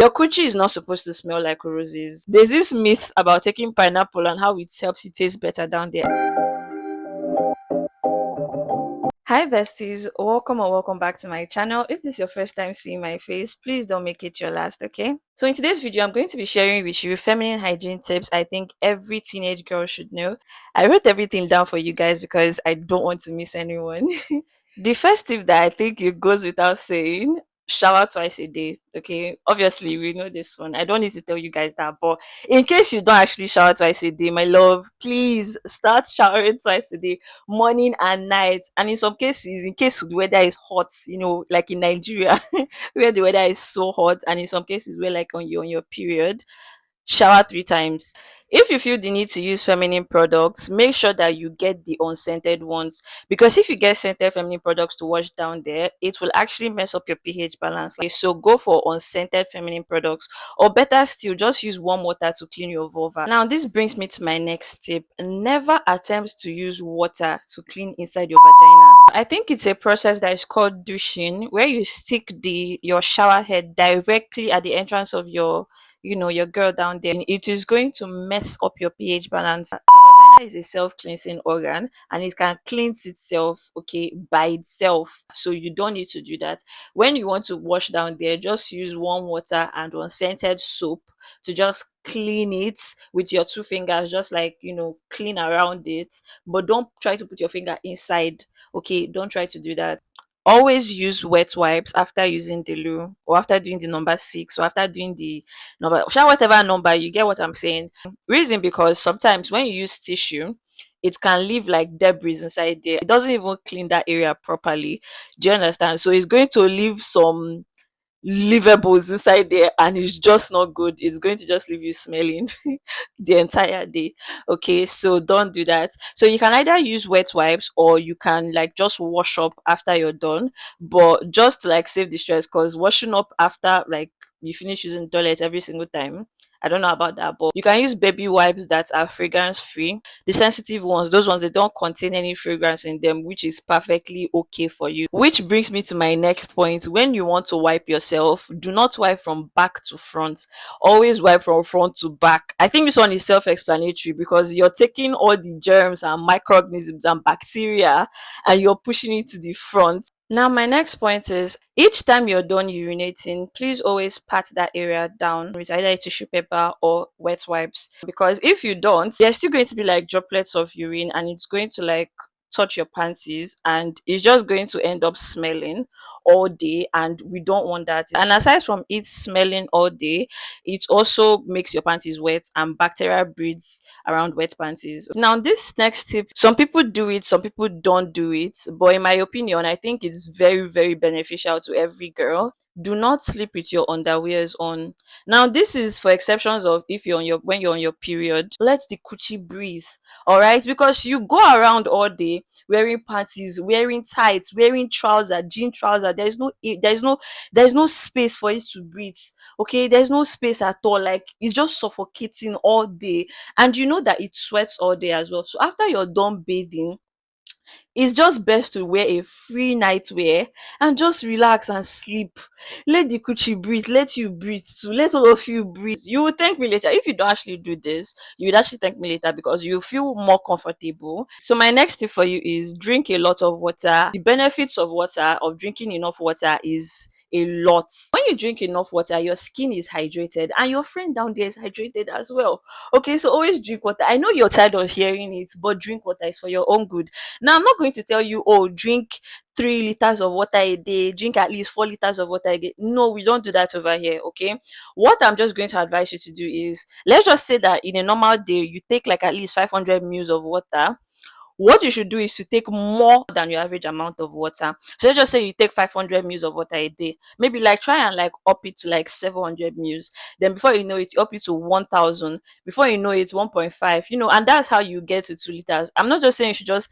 Your coochie is not supposed to smell like roses. There's this myth about taking pineapple and how it helps you taste better down there. Hi besties, welcome or welcome back to my channel. If this is your first time seeing my face, please don't make it your last, okay? So in today's video, I'm going to be sharing with you feminine hygiene tips I think every teenage girl should know. I wrote everything down for you guys because I don't want to miss anyone. The first tip that I think it goes without saying, shower twice a day. Okay, obviously we know this one. I don't need to tell you guys that, but in case you don't actually shower twice a day, my love, please start showering twice a day, morning and night. And in some cases, in case the weather is hot, like in Nigeria, where the weather is so hot, and in some cases where like on your period, shower 3 times. If you feel the need to use feminine products, make sure that you get the unscented ones, because if you get scented feminine products to wash down there, it will actually mess up your pH balance. Like, so go for unscented feminine products, or better still, just use warm water to clean your vulva. Now this brings me to my next tip: never attempt to use water to clean inside your vagina. I think it's a process that is called douching, where you stick the your shower head directly at the entrance of your girl down there. It is going to mess up your pH balance. Your vagina is a self-cleansing organ, and it can cleanse itself, okay, by itself. So you don't need to do that. When you want to wash down there, just use warm water and unscented soap to just clean it with your 2 fingers, just like clean around it. But don't try to put your finger inside. Okay, don't try to do that. Always use wet wipes after using the loo, or after doing the number 6, or after doing the number, shall whatever number, you get what I'm saying. Reason: because sometimes when you use tissue, it can leave like debris inside there. It doesn't even clean that area properly. Do you understand? So it's going to leave some livables inside there, and it's just not good. It's going to just leave you smelling the entire day. Okay, so don't do that. So you can either use wet wipes, or you can like just wash up after you're done, but just to like save the stress, because washing up after like you finish using the toilet every single time, I don't know about that, but you can use baby wipes that are fragrance free. The sensitive ones, those ones, they don't contain any fragrance in them, which is perfectly okay for you. Which brings me to my next point: when you want to wipe yourself, do not wipe from back to front. Always wipe from front to back. I think this one is self-explanatory, because you're taking all the germs and microorganisms and bacteria, and you're pushing it to the front. Now, my next point is, each time you're done urinating, please always pat that area down with either a tissue paper or wet wipes. Because if you don't, there's still going to be like droplets of urine, and it's going to like touch your panties, and it's just going to end up smelling all day, and we don't want that. And aside from it smelling all day, it also makes your panties wet, and bacteria breeds around wet panties. Now this next tip, some people do it, some people don't do it, but in my opinion, I think it's very, very beneficial to every girl. Do not sleep with your underwears on. Now this is for exceptions of if you're on your when you're on your period. Let the coochie breathe. All right, because you go around all day wearing panties, wearing tights, wearing trouser, jean trouser. There's no space for it to breathe. Okay, there's no space at all. Like, it's just suffocating all day, and you know that it sweats all day as well. So after you're done bathing, it's just best to wear a free nightwear and just relax and sleep. Let the coochie breathe, let you breathe too, let all of you breathe. You will thank me later. If you don't actually do this, you would actually thank me later, because you feel more comfortable. So my next tip for you is drink a lot of water. The benefits of water, of drinking enough water, is a lot. When you drink enough water, your skin is hydrated, and your friend down there is hydrated as well. Okay, so always drink water. I know you're tired of hearing it, but drink water is for your own good. Now, I'm not going to tell you, oh, drink 3 liters of water a day, drink at least 4 liters of water a day. No, we don't do that over here. Okay, what I'm just going to advise you to do is, let's just say that in a normal day you take like at least 500 mils of water. What you should do is to take more than your average amount of water. So let's just say you take 500 mils of water a day. Maybe like try and like up it to like 700 mils. Then before you know it, you up it to 1000. Before you know it, 1.5. And that's how you get to 2 liters. I'm not just saying you should just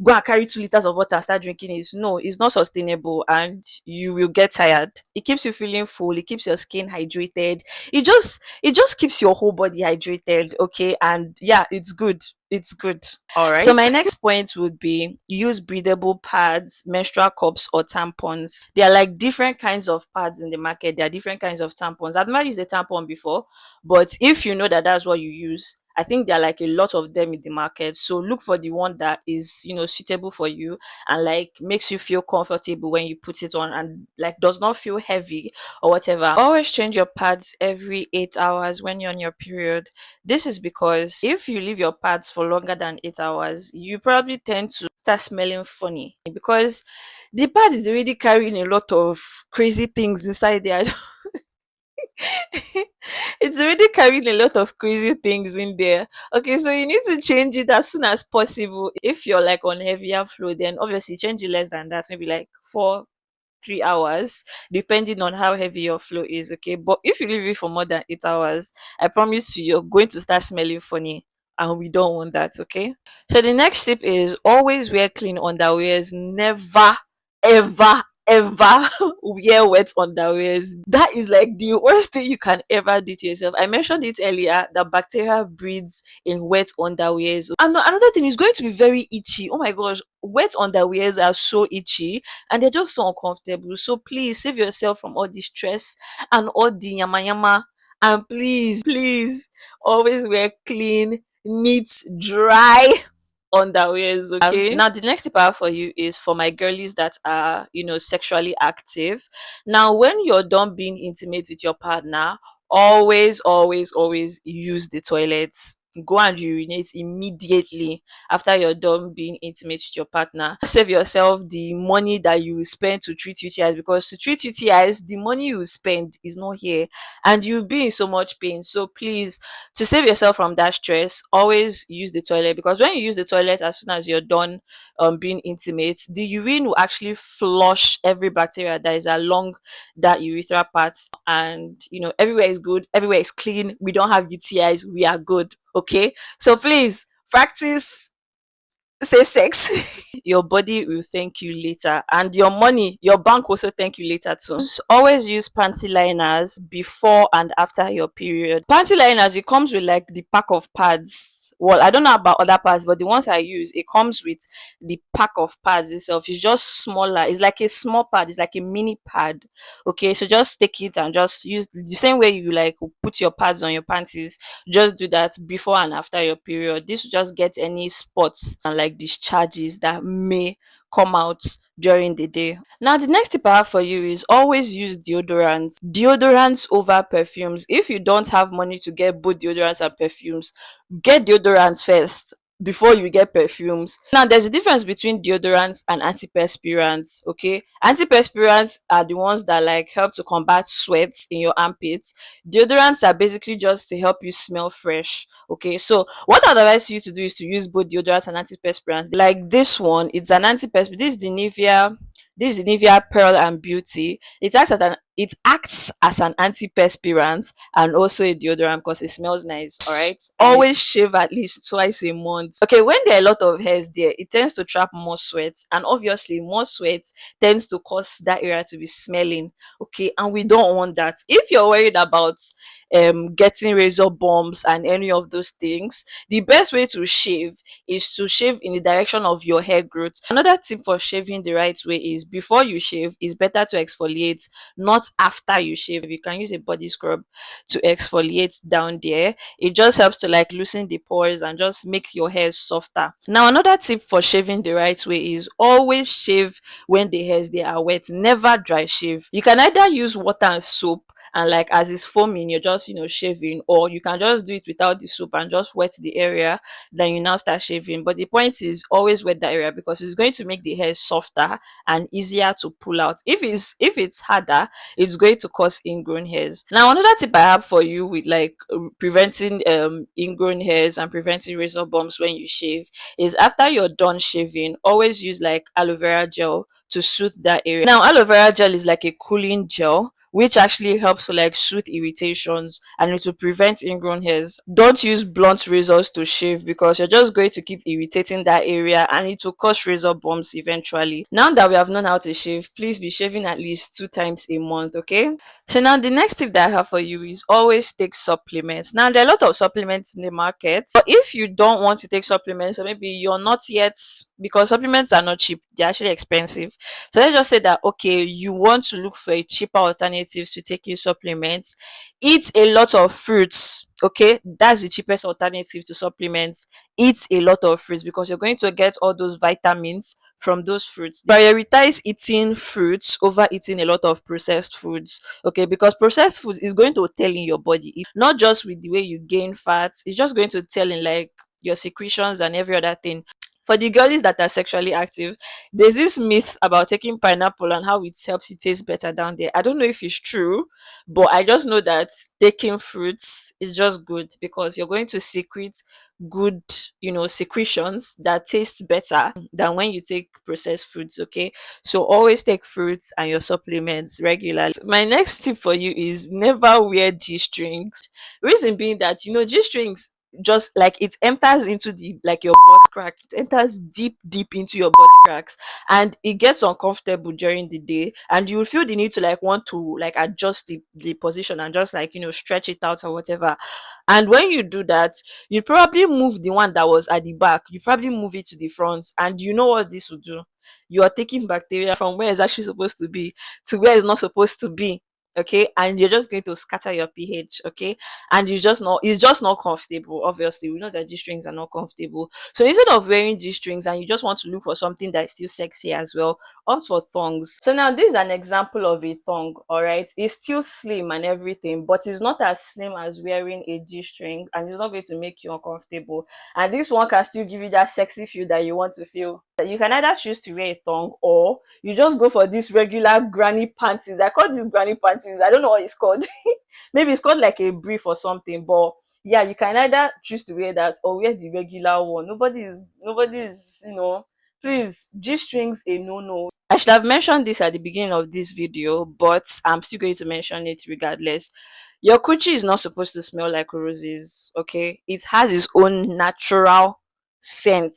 go and carry 2 liters of water and start drinking it. No, it's not sustainable and you will get tired. It keeps you feeling full, it keeps your skin hydrated. It just keeps your whole body hydrated, okay? And yeah, it's good. It's good. All right. So my next point would be use breathable pads, menstrual cups, or tampons. There are like different kinds of pads in the market. There are different kinds of tampons. I've never used a tampon before, but if you know that that's what you use, I think there are like a lot of them in the market. So look for the one that is, suitable for you and like makes you feel comfortable when you put it on and like does not feel heavy or whatever. Always change your pads every 8 hours when you're on your period. This is because if you leave your pads for longer than 8 hours, you probably tend to start smelling funny because the pad is already carrying a lot of crazy things inside there. It's already carrying a lot of crazy things in there. Okay, so you need to change it as soon as possible. If you're like on heavier flow, then obviously change it less than that, maybe like 3 hours, depending on how heavy your flow is. Okay, but if you leave it for more than 8 hours, I promise you, you're going to start smelling funny. And we don't want that, okay? So the next tip is always wear clean underwears. Never, ever, ever wear wet underwears. That is like the worst thing you can ever do to yourself. I mentioned it earlier that bacteria breeds in wet underwears. And another thing is going to be very itchy. Oh my gosh, wet underwears are so itchy and they're just so uncomfortable. So please save yourself from all the stress and all the yama yama. And please always wear clean, neat, dry underwears, okay? Now the next tip I have for you is for my girlies that are, sexually active. Now when you're done being intimate with your partner, always use the toilets. Go and urinate immediately after you're done being intimate with your partner. Save yourself the money that you will spend to treat UTIs, because to treat UTIs, the money you will spend is not here and you'll be in so much pain. So please, to save yourself from that stress, always use the toilet, because when you use the toilet as soon as you're done being intimate, the urine will actually flush every bacteria that is along that urethral part, and everywhere is good, everywhere is clean, we don't have UTIs, we are good. Okay, so please practice safe sex. Your body will thank you later, and your money, your bank also thank you later too. Always use panty liners before and after your period. Panty liners, it comes with like the pack of pads. Well, I don't know about other pads, but the ones I use, it comes with the pack of pads itself. It's just smaller, it's like a small pad, it's like a mini pad. Okay, so just take it and just use the same way you like put your pads on your panties. Just do that before and after your period. This will just get any spots and like discharges that may come out during the day. Now the next tip I have for you is always use deodorants over perfumes. If you don't have money to get both deodorants and perfumes, get deodorants first before you get perfumes. Now there's a difference between deodorants and antiperspirants. Okay, antiperspirants are the ones that like help to combat sweat in your armpits. Deodorants are basically just to help you smell fresh. Okay, so what I advise you to do is to use both deodorants and antiperspirants. Like this one, it's an antiperspirant. This is the Nivea Pearl and Beauty. It acts as an antiperspirant and also a deodorant because it smells nice. All right. Always shave at least twice a month. Okay, when there are a lot of hairs there, it tends to trap more sweat, and obviously more sweat tends to cause that area to be smelling. Okay, and we don't want that. If you're worried about getting razor bumps and any of those things, the best way to shave is to shave in the direction of your hair growth. Another tip for shaving the right way is before you shave, it's better to exfoliate, not after you shave. You can use a body scrub to exfoliate down there. It just helps to like loosen the pores and just make your hair softer. Now, another tip for shaving the right way is always shave when the hairs they are wet. Never dry shave. You can either use water and soap, and like as it's foaming you're just shaving, or you can just do it without the soap and just wet the area, then you now start shaving. But the point is always wet that area because it's going to make the hair softer and easier to pull out. If it's harder, it's going to cause ingrown hairs. Now another tip I have for you with like preventing ingrown hairs and preventing razor bumps when you shave is after you're done shaving, always use like aloe vera gel to soothe that area. Now aloe vera gel is like a cooling gel, which actually helps to like soothe irritations and to prevent ingrown hairs. Don't use blunt razors to shave because you're just going to keep irritating that area and it will cause razor bumps eventually. Now that we have known how to shave, please be shaving at least 2 times a month, okay? So now the next tip that I have for you is always take supplements. Now there are a lot of supplements in the market, but if you don't want to take supplements, or maybe you're not yet, because supplements are not cheap, they're actually expensive. So let's just say that okay, you want to look for a cheaper alternatives to taking supplements. Eat a lot of fruits. Okay, that's the cheapest alternative to supplements. Eat a lot of fruits because you're going to get all those vitamins from those fruits. Prioritize eating fruits over eating a lot of processed foods. Okay, because processed foods is going to tell in your body, not just with the way you gain fat, it's just going to tell in like your secretions and every other thing. For the girlies that are sexually active, there's this myth about taking pineapple and how it helps you taste better down there. I don't know if it's true, but I just know that taking fruits is just good because you're going to secrete good, secretions that taste better than when you take processed foods. Okay, so always take fruits and your supplements regularly. My next tip for you is never wear g-strings. Reason being that g-strings, just like it enters into the like your butt crack, it enters deep into your butt cracks and it gets uncomfortable during the day and you will feel the need to like want to like adjust the position and just like stretch it out or whatever. And when you do that, you probably move the one that was at the back, you probably move it to the front, and you know what this will do? You are taking bacteria from where it's actually supposed to be to where it's not supposed to be. Okay, and you're just going to scatter your pH. Okay, and it's just not comfortable. Obviously, we know that g-strings are not comfortable, so instead of wearing g-strings and you just want to look for something that is still sexy as well, opt for thongs. So now this is an example of a thong. All right, it's still slim and everything, but it's not as slim as wearing a g-string and it's not going to make you uncomfortable, and this one can still give you that sexy feel that you want to feel. You can either choose to wear a thong or you just go for this regular granny panties. I call these granny panties, I don't know what it's called. Maybe it's called like a brief or something, but yeah, you can either choose to wear that or wear the regular one. Nobody's please, g-strings a no. I should have mentioned this at the beginning of this video, but I'm still going to mention it regardless. Your coochie is not supposed to smell like roses. Okay, it has its own natural scent.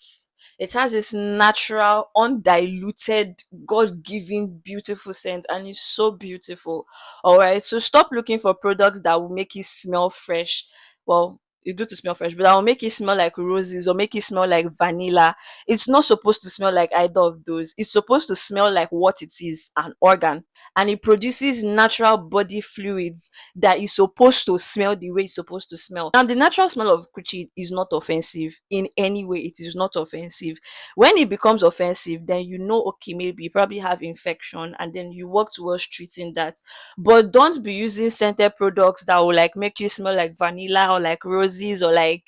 It has this natural, undiluted, God-given, beautiful scent, and it's so beautiful. All right, so stop looking for products that will make it smell fresh. Well, it's good to smell fresh, but that will make it smell like roses or make it smell like vanilla. It's not supposed to smell like either of those. It's supposed to smell like what it is, an organ, and it produces natural body fluids that is supposed to smell the way it's supposed to smell. Now, the natural smell of coochie is not offensive in any way. It is not offensive. When it becomes offensive, then okay, maybe you probably have infection, and then you work towards treating that. But don't be using scented products that will like make you smell like vanilla or like roses or like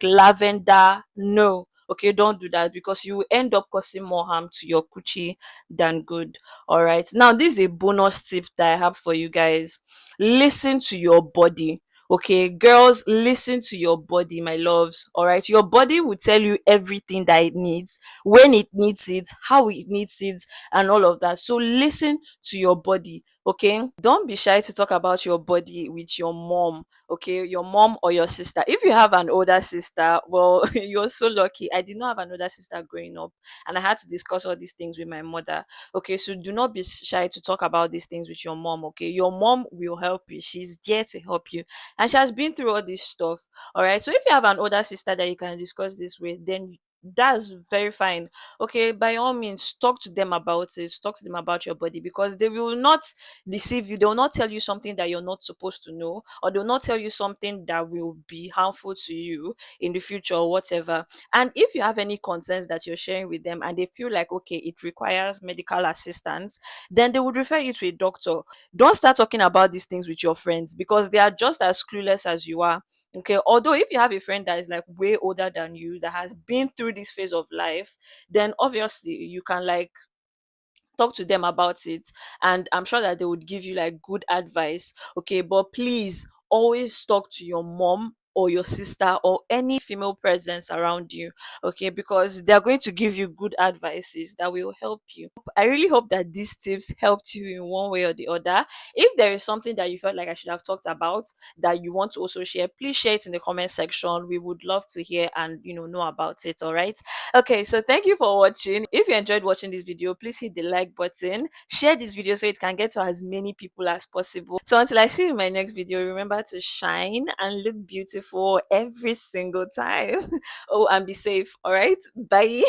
lavender. No. Okay, don't do that because you will end up causing more harm to your coochie than good. All right. Now, this is a bonus tip that I have for you guys. Listen to your body. Okay, girls, listen to your body, my loves. All right, your body will tell you everything that it needs, when it needs it, how it needs it, and all of that. So listen to your body. Okay, don't be shy to talk about your body with your mom. Okay, your mom or your sister. If you have an older sister, well, you're so lucky. I did not have an older sister growing up, and I had to discuss all these things with my mother. Okay, so do not be shy to talk about these things with your mom. Okay, your mom will help you, she's there to help you, and she has been through all this stuff. All right, so if you have an older sister that you can discuss this with, then that's very fine. Okay, by all means, talk to them about it, talk to them about your body, because they will not deceive you. They will not tell you something that you're not supposed to know, or they'll not tell you something that will be harmful to you in the future or whatever. And if you have any concerns that you're sharing with them and they feel like okay, it requires medical assistance, then they would refer you to a doctor. Don't start talking about these things with your friends because they are just as clueless as you are. Okay, although if you have a friend that is like way older than you, that has been through this phase of life, then obviously you can like talk to them about it, and I'm sure that they would give you like good advice. Okay, but please always talk to your mom or your sister or any female presence around you, okay? Because they're going to give you good advices that will help you. I really hope that these tips helped you in one way or the other. If there is something that you felt like I should have talked about that you want to also share, please share it in the comment section. We would love to hear and know about it. All right. Okay, so thank you for watching. If you enjoyed watching this video, please hit the like button, share this video so it can get to as many people as possible. So until I see you in my next video, remember to shine and look beautiful every single time. Oh, and be safe. All right. Bye.